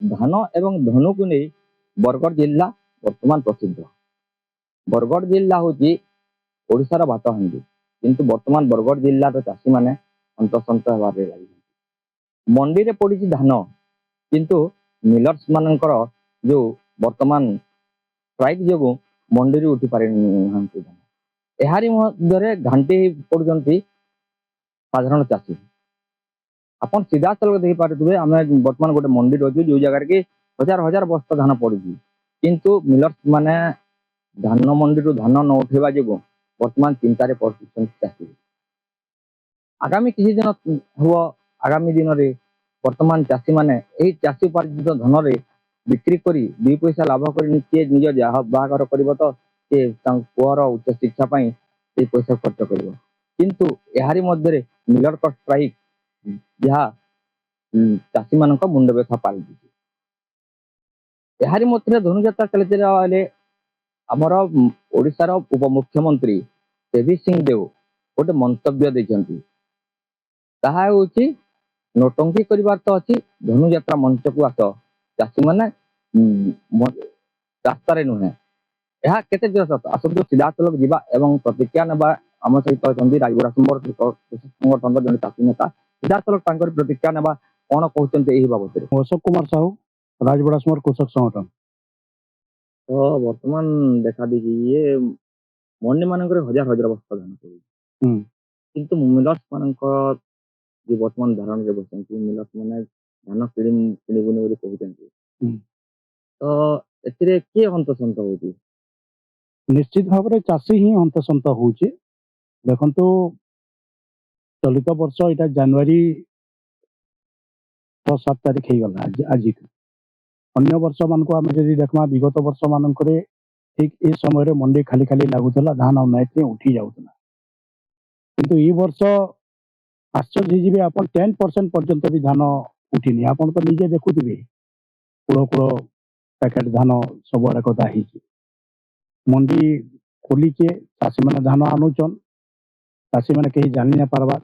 ଧାନ ଏବଂ ଧନୁକୁ ନେଇ ବରଗଡ଼ ଜିଲ୍ଲା ବର୍ତ୍ତମାନ ପ୍ରସିଦ୍ଧ। ବରଗଡ଼ ଜିଲ୍ଲା ହେଉଛି ଓଡ଼ିଶାର ଭାତହାଣ୍ଡି, କିନ୍ତୁ ବର୍ତ୍ତମାନ ବରଗଡ଼ ଜିଲ୍ଲାର ଚାଷୀମାନେ ହନ୍ତସନ୍ତ ହେବାରେ ଲାଗିଛନ୍ତି। ମଣ୍ଡିରେ ପଡ଼ିଛି ଧାନ, କିନ୍ତୁ ମିଲର୍ସ ମାନଙ୍କର ଯୋଉ ବର୍ତ୍ତମାନ ଷ୍ଟ୍ରାଇକ୍ ଯୋଗୁଁ ମଣ୍ଡିରୁ ଉଠି ପାରିନାହାନ୍ତି ଧାନ। ଏହାରି ମଧ୍ୟରେ ଘାଣ୍ଟି ହେଇ ପଡୁଛନ୍ତି ସାଧାରଣ ଚାଷୀ। ଆପଣ ସିଧାସଳଖ ଦେଖିପାରୁଥିବେ, ଆମେ ବର୍ତ୍ତମାନ ଗୋଟେ ମଣ୍ଡିରେ ଅଛୁ ଯୋଉ ଜାଗାରେ କି ହଜାର ହଜାର ବସ୍ତା ଧାନ ପଡିଛି, କିନ୍ତୁ ମିଲର୍ସ ମାନେ ଧାନ ମଣ୍ଡିରୁ ଧାନ ନ ଉଠେଇବା ଯୋଗୁଁ ବର୍ତ୍ତମାନ ଚିନ୍ତାରେ ପଡୁଛନ୍ତି ଚାଷୀ। ଆଗାମୀ କିଛି ଦିନ ହବ, ଆଗାମୀ ଦିନରେ ବର୍ତ୍ତମାନ ଚାଷୀମାନେ ଏହି ଚାଷୀ ଉପାର୍ଜିତ ଧନରେ ବିକ୍ରି କରି 2 ପଇସା ଲାଭ କରି କିଏ ନିଜ ବାହାଘର କରିବ, ତ କିଏ ତାଙ୍କ ପୁଅର ଉଚ୍ଚ ଶିକ୍ଷା ପାଇଁ ସେଇ ପଇସା ଖର୍ଚ୍ଚ କରିବ। କିନ୍ତୁ ଏହାରି ମଧ୍ୟରେ ମିଲରଙ୍କ ଷ୍ଟ୍ରାଇକ୍ ଯାହା ଚାଷୀମାନଙ୍କ ମୁଣ୍ଡ ବ୍ୟଥା ପାଲଟିଛି। ଏହାରି ମଧ୍ୟରେ ଧନୁଯାତ୍ରା ଚାଲିଥିଲା ବେଳେ ଆମର ଓଡ଼ିଶାର ଉପମୁଖ୍ୟମନ୍ତ୍ରୀ କେଭି ସିଂ ଦେଓ ଗୋଟେ ମନ୍ତବ୍ୟ ଦେଇଛନ୍ତି। ତାହା ହେଉଛି, ନୋଟଙ୍କି କରିବାର ତ ଅଛି, ଧନୁଯାତ୍ରା ମଞ୍ଚକୁ ଆସ, ଚାଷୀମାନେ ରାସ୍ତାରେ ନୁହେଁ। ଏହା କେତେ ଦୂର ସତ? ଆସନ୍ତୁ ସିଧାସଳଖ ଯିବା ଏବଂ ପ୍ରତିକ୍ରିୟା ନେବା। ଆମ ସହିତ ଅଛନ୍ତି ରାୟଗଡ଼ା କୃଷକ ସଂଗଠନର ଜଣେ ଚାଷୀ ନେତା। ସିଧାସଳଖ ତାଙ୍କର ପ୍ରତିକ୍ରିୟା ନେବା, କଣ କହୁଛନ୍ତି ଏହି ବାବଦରେ। अशोक कुमार साहू राजबड़ा समर कृषक संगठन। ତ ବର୍ତ୍ତମାନ ଦେଖା ଦେଇଛି ଇଏ ମଣ୍ଡି ମାନଙ୍କରେ ହଜାର ହଜାର ବସ୍ତା ଧାନ ପଡୁଛି, କିନ୍ତୁ ମିଲର୍ସ ମାନଙ୍କ ଯେ ବର୍ତ୍ତମାନ ଧାରଣରେ ବସିଛନ୍ତି, ମିଲର୍ସ ମାନେ ଧାନ କିଣିବୁନି ବୋଲି କହୁଛନ୍ତି। ତ ଏଥିରେ କିଏ ହନ୍ତସନ୍ତ ହଉଛି? निश्चित भाव में चाषी ही हंतसंत होचे। देखंतु चलित वर्ष इटा जनवरी 6-7 तारीख हो गला आज। अन्य वर्ष मान को आम जब देखा विगत वर्ष मानक ठीक ए समय मंडी खाली खाली लगुला, धान नाइट उठी जाऊला। किंतु ये वर्ष आश्चर्य जी आप 10% पर्यंत भी धान उठिनी। आप तो निजे देखुवे कूड़ कूड़ पैकेट धान सब आड़े कदा मंडी खोलीचे, चाषी मैंने धान आनुचन, चाषी मैंने कहीं जानी ना पारबार।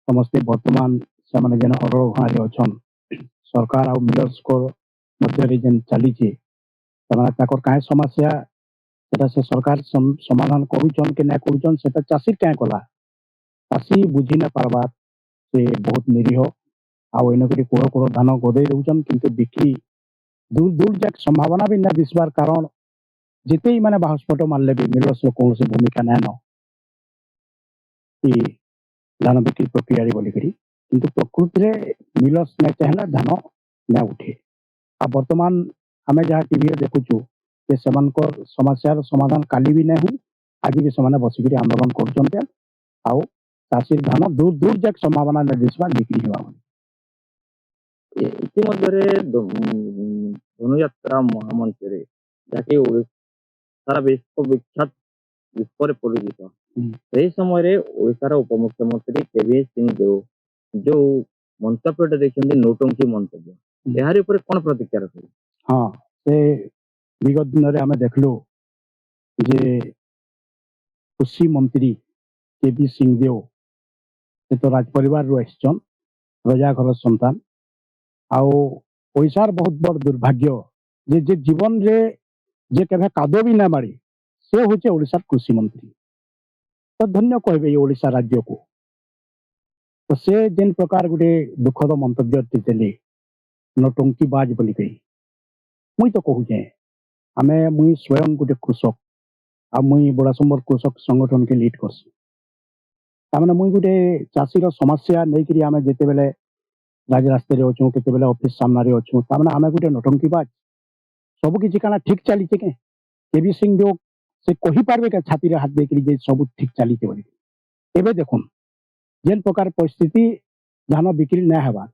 समस्ते बर्तमान से जेन हरघारे अच्छन सरकार आ मिलर्स को मध्य जेन चली क्या समस्या से सरकार समाधान करुचन कि ना करुचन से चाषी क्या कला। चाषी बुझी ना पारबार, से बहुत निरीह आनक कूड़ कूड़ धान गदे दौन, किंतु बिक्री दूर दूर जाक संभावना भी ना दिसबार। कारण जिते ही मैंने बाहस्फोट मारले भी मिलर्स कौन भूमिका नाइन धान बिक्री प्रक्रिया बोलिक, किंतु प्रकृति में मिलर्स ना चाहिए धान ना उठे। आ बर्तमान आम जहाँ टीवी देखुचु जे समस्यार समाधान काली भी ना हुई, आज भी से बसिक आंदोलन कर चाषी धान दूर दूर जाक संभावना ना दिसबार बिक्री हुआ। ଇତିମଧ୍ୟରେ ଧନୁଯାତ୍ରା ମହାମଞ୍ଚରେ ଯାହାକି ସାରା ବିଶ୍ୱବିଖ୍ୟାତ ବିଶ୍ୱରେ ପରିଚିତ, ସେହି ସମୟରେ ଓଡ଼ିଶାର ଉପମୁଖ୍ୟମନ୍ତ୍ରୀ କେଭି ସିଂ ଦେଓ ଯୋଉ ମନ୍ତବ୍ୟଟା ଦେଇଛନ୍ତି, ନୌଟଙ୍କି ମନ୍ତବ୍ୟ, ଏହାରି ଉପରେ କଣ ପ୍ରତିକ୍ରିୟା ରଖିବେ? हाँ, से विगत दिन में आम देखलु जे कृषि मंत्री केवी सिंह देव से तो राज परिवार आसन, रजा घर संतान, आउ पैसार बहुत बड़ दुर्भाग्य जे जे जीवन रे जे केभे कादो भी ना मारी से होचे ओडिशा कृषि मंत्री। तो धन्य कहबे ओडिशा राज्य को। तो से जेन प्रकार गोटे दुखद मंतव्य देले नौटंकी बाज बोली कही, मुई तो कहूचे आमे मुई स्वयं गोटे कृषक आ मुई बड़ासुंबर कृषक संगठन के लीड करसी। तामने मुई गोटे चाषीर समस्या नहीं करी आमे जेते बेले राजरास्ते अच्छु के ऑफिस सामने अच्छु, तामने आमे गोटे नौटंकी बाज सब किसी काना ठीक चली के केवी सिंह देव से कही पारबे के छाती रे हाथ देकरी जे सब ठीक चली बोली। एबे देखुन जेन प्रकार परिस्थिति धान बिक्री ना हेबार,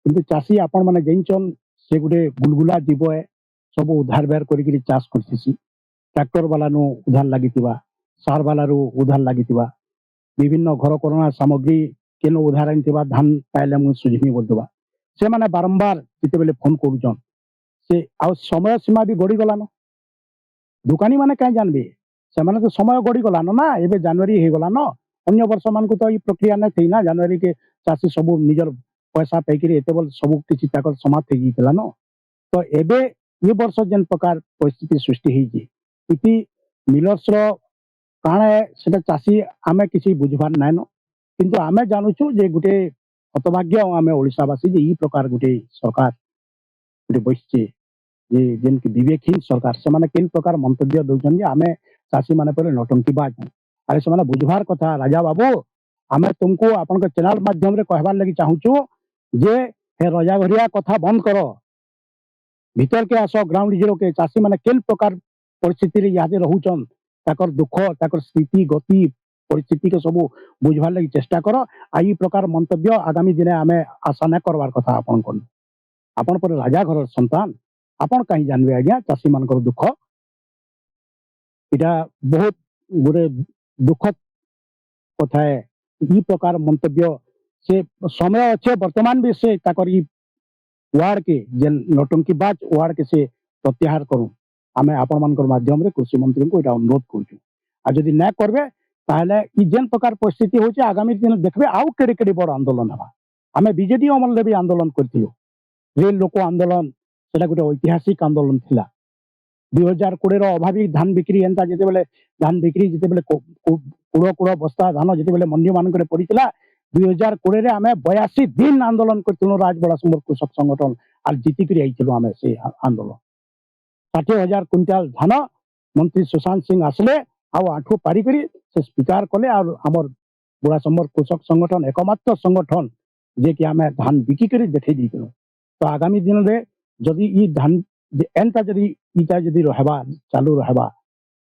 किंतु चाषी आपण माने जैनचन से गोटे गुलगुला जीव सब उधार बेर करी चाष करसी। ट्रैक्टर वाला नु उधार लागितिबा, सार वाला रू उधार लागितिबा, विभिन्न घर करना सामग्री केन उधार आनितिबा, धान पाइले मु सुझिनी बोलदबा। से माने बारंबार जिते बेले फोन करूचन से आ समय सीमा भी गड़ी गलान। दुकानी माने कहीं जानबे से माने तो समय गड़ी गलान ना, एबे जनवरी हो गलान। अन्य वर्ष मान को तो ये प्रक्रिया नहीं थी ना, जनवरी के चाषी सब निजर पैसा पाइकरी एते बोल सब किछि ताकर समाप्त हो जाइतला न। तो एबे ये वर्ष जेन प्रकार परिस्थिति सृष्टि होइछि इति मिलर्स रो काण है सेटा चाषी आमे किसी बुझबार नाइन किंतु आमे जानुछु जे गुटे हतभाग्य आमे ओडिशावासी जे ई प्रकार गुटे सरकार गुटे बसছে जे जेन कि विवेकहीन सरकार से माने किन प्रकार मंतव्य दउछन जे आमे चाषी माने पर नौटंकीबाज अरे से माने बुझबार कथा राजा बाबू आमे तुमको आपन के चैनल माध्यम रे कहबार लागि चाहूछु जे हे रजा घरिया कथा बंद करो भीतर के आस ग्राउंड जीरो के चाषी माने किन प्रकार परिस्थिति रे यादे रहउछन ताकर दुख ताकर स्थिति गति परिस्थिति के सब बुझबार लागि चेष्टा करो आ ई प्रकार मंतव्य आगामी दिने आमे आशा न करबार कथा आपन कोन आपन पर राजा घर संतान आपन कहीं जानबे आज्ञा चाषी मानकर दुख इटा बहुत गोटे दुखद कथा है ई प्रकार मंतव्य से समय अच्छे वर्तमान भी से ताकर ई वार्ड के जेन नौटंकीबाज वार्ड के से प्रत्याहार करूं आमे आपन मानकर माध्यम रे कृषि मंत्री को इटा अनुरोध करूछु आ जदि न करबे ताहले ई जेन प्रकार परिस्थिति होचे आगामी दिन देखबे आउ केडे केडे बड़ आंदोलन हवा आमे बीजेडी अमल रे भी आंदोलन करथिलु रेल लोक आंदोलन सेटा गोटे ऐतिहासिक आंदोलन थिला 2020 अभावी धान बिक्री एंता जेते बेले धान बिक्री जेते बेले कुड़ो कुड़ो बस्ता धान जेते बेले मंडी मानक पड़ीला 2020 रे आमे 82 दिन आंदोलन करथिलु राजबड़ा समर कृषक संगठन आर जीतिकरी आइथिलु आमे से आंदोलन 60,000 क्विंटाल धान मंत्री सुशांत सिंह आसले आ आठो पारी करी से स्वीकार कले और हमर बुढ़ा समर कृषक संगठन एकमात्र संगठन जे कि आमे धान बिकी करी देखै दिथिलु तो आगामी दिन रे जदि ई धान एंता जदि इटा जदि रहबा चालू रहबा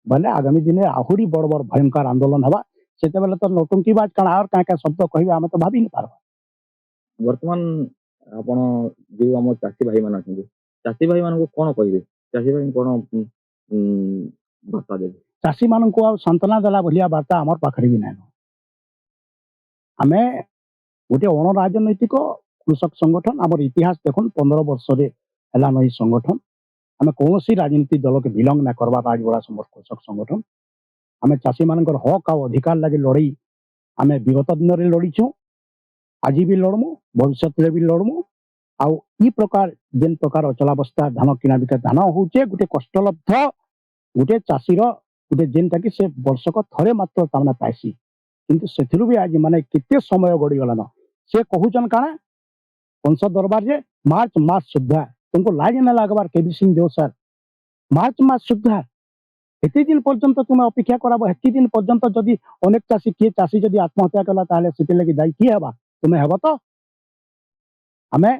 बले आगामी दिन आहुरी बड़ बड़ भयंकर आंदोलन हवा सेते बेले तो नौटंकीबाज काण और का शब्द कहबे आमे तो भाबी न पारबा वर्तमान आपण जो आम चाषी भाई मान अच्छा चाषी भाई मान कौन कहे चाषी भाई कौन बार्ता देवे चाषी मान को सांत्वना देला भलिया बार्ता आमर पाखरे भी नाइन आमे गोटे अण राजनैतिक कृषक संगठन आमर इतिहास देखुन 15 वर्ष रे हला नई संगठन आमे कौन सी राजनीति दल के बिलोंग ना करवा राजबड़ा समर कृषक संगठन आमे चाषी मानकर हक आ अधिकार लगे लड़ई आमे विगत दिन रे लड़ीछु आज भी लड़मु भविष्य रे भी लड़मु आउ ई प्रकार जेन प्रकार अचलावस्था धान किना बिका धान होचे गोटे कष्टलब्ध गोटे चाषीर गोटे जेनटा कि से वर्षक थरे मात्र तामना पाइसी किंतु सेथिरु भी आज माने केते समय गड़ी गलान से कहूचन काना संसद दरबार जे मार्च मास सुद्धा तुमको लाज न लागबार केबी सिंह देव सर मार्च मास सुद्धा एते दिन पर्यंत तुम अपेक्षा कराबो हेती दिन पर्यंत जदि अनेक चाषी किए चाषी जदि आत्महत्या कला ताहले सेते लगी दायी किए हेबा तुमे हेबो तो आमे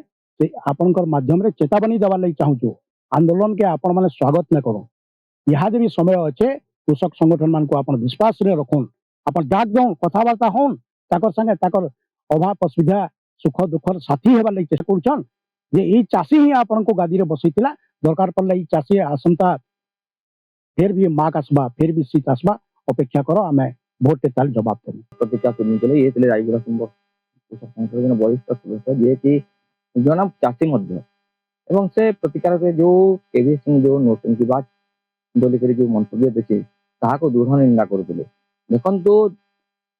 आपनकर माध्यम रे चेतावनी देवा लगी चाहूछु आंदोलन के आपण माने स्वागत न करो यहाँ भी समय अच्छे कृषक संगठन मान को अपन विश्वास रे रखुन अपन डाक दौन कथबार्ता होन ताकर संगे ताकर अभाव असुविधा सुख दुखर साथी हेबा लगी चेष्टा करूछन जे ई चाषी ही आपन को गादी रे बसैतिला दरकार पड़ले ई चाषी आसंता फिर भी माक आसबा फिर भी शीत आसबा अपेक्षा करो आमे भोट के ताल जवाब देबे प्रतिक्रिया सुनि चले ये चले रायगढ़ संभव कृषक संगठन वरिष्ठ सदस्य जे कि जन चाषी मध्य एवं से प्रतिकार के जो केवी सिंह जो नौटंकीबाज बोलिकर जो मंतव्य देखे ताहाको दृढ़ निंदा करुले देखु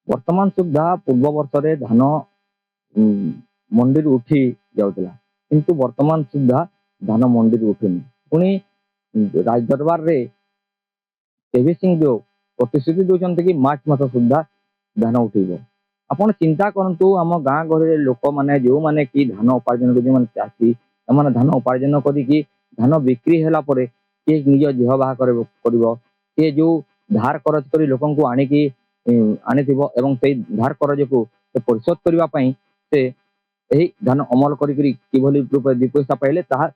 वर्तमान सुधा पूर्व वर्ष रे धान मंडी उठी जाउतला किंतु वर्तमान सुधा धान मंडी उठुनी पुणी राजदरबार रे केवी सिंह जो प्रतिश्रुति दौरान कि मार्च मास सुधा धान उठेब आपण चिंता करंतु आम गाँ गहरी लोक मैंने जो मैंने कि धान उपार्जन कर जो चाषी से धान उपार्जन करी धान बिक्री होला परे किए निज देह बाहा किए जो धार करज कर लोक आणिकी आनीथिबो एवं से धार करज को परिशोध करने से यही धान अमल करी रूपे 2 पैसा पाइले ताहा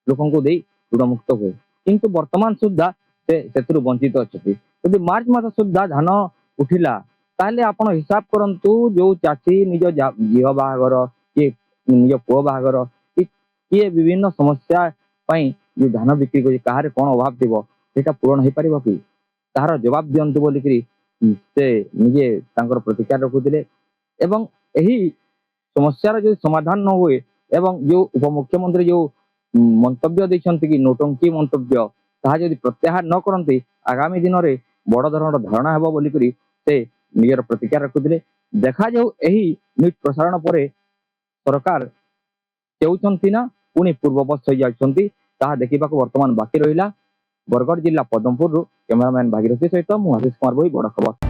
लोक दे ऋणमुक्त हुए किंतु वर्तमान सुधा से वंचित अच्छा यदि मार्च मास सुधा धान उठिला ताहले आपण हिसाब करंतु जो चाषी निज झील बाहागर किए निज पुओ बाहागर किए विभिन्न समस्या जो धान बिक्री कर कहार कौन अभाव थी सेटा पूरण हो पार कि तार जवाब दिंतु बोलिकी से निजे प्रतिक्रिया रखुले एवं यही समस्यार जो समाधान न हुए एवं जो उपमुख्यमंत्री जो मंतव्य देते कि नौटंकी मंतव्य ताहा यदि प्रत्याहार न करते आगामी दिन में बड़ धरण धारणा हेब बोलिकी से निजर प्रतिक्रिया रखुले देखा जाऊ यही न्यूज प्रसारण पर ସରକାର ଚାହୁଁଛନ୍ତି ନା ପୁଣି ପୂର୍ବବତ୍ ହୋଇଯାଉଛନ୍ତି ତାହା ଦେଖିବାକୁ ବର୍ତ୍ତମାନ ବାକି ରହିଲା। ବରଗଡ଼ ଜିଲ୍ଲା ପଦମପୁରରୁ କ୍ୟାମେରାମ୍ୟାନ୍ ଭାଗିରଥୀ ସହିତ ମୁଁ ଆଶିଷ କୁମାର ଭୋଇ, ବଡ଼ ଖବର।